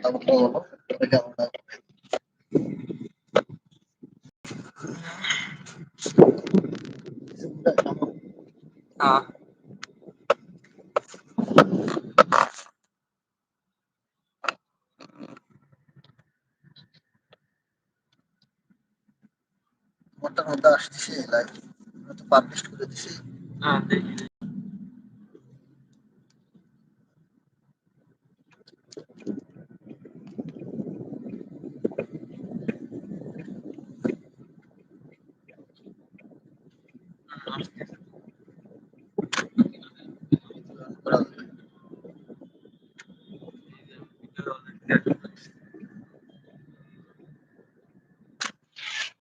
মতামতটা বলো, এটা কেমন লাগে? হ্যাঁ, তোমারটার মধ্যে আসতেছে লাইভ, তো পাবলিশ করে দিছি। দেখি।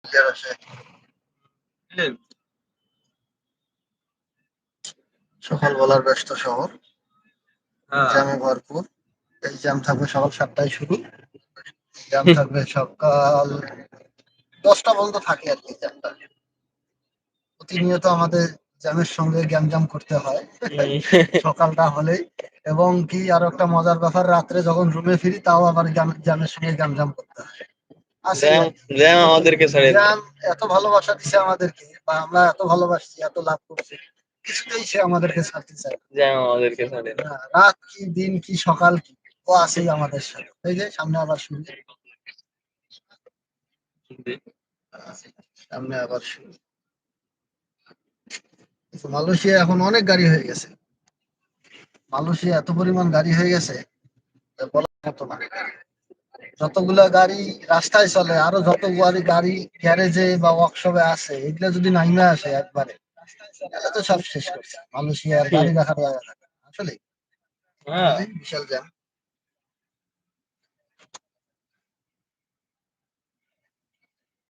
ক্লিয়ার আছে। সকালবেলার ব্যস্ত শহর, জ্যামে ভরপুর। এই জ্যাম থাকবে সকাল 7টায় শুরু, জ্যাম থাকবে সকাল 10টা পর্যন্ত থাকে আর কি জ্যামটা। প্রতিনিয়ত আমাদের জ্যামের সঙ্গে গ্যামজাম করতে হয় সকালটা হলেই। এবং কি আরো একটা মজার ব্যাপার, রাত্রে যখন রুমে ফিরি তাও আবার জ্যামের সঙ্গে গ্যামজাম করতে হয়। জ্যাম আমাদেরকে ছাড়ে জ্যাম এত ভালোবাসা দিছে আমাদেরকে, বা আমরা এত ভালোবাসছি, এত লাভ করছি, কিছুতেই সে আমাদেরকে ছাড়তে চায় না। জ্যাম আমাদেরকে ছাড়ে না। রাত কি দিন কি সকাল কি, ও আছেই আমাদের সাথে। এই যে সামনে আবার শুরু, সামনে আবার শুরু। মালয়েশিয়া এখন অনেক গাড়ি হয়ে গেছে, মালয়েশিয়া এত পরিমাণ গাড়ি হয়ে গেছে যে বলার মতো না। যতগুলা গাড়ি রাস্তায় চলে, আরো যতগুলো গাড়ি গ্যারেজে বা ওয়ার্কশপে আছে, এগুলো যদি নাইমে আসে একবারে, তাহলে তো সব শেষ করছে। মালয়েশিয়ার গাড়ি রাখার জায়গা থাকে না। আসলে হ্যাঁ, বিশাল জ্যাম।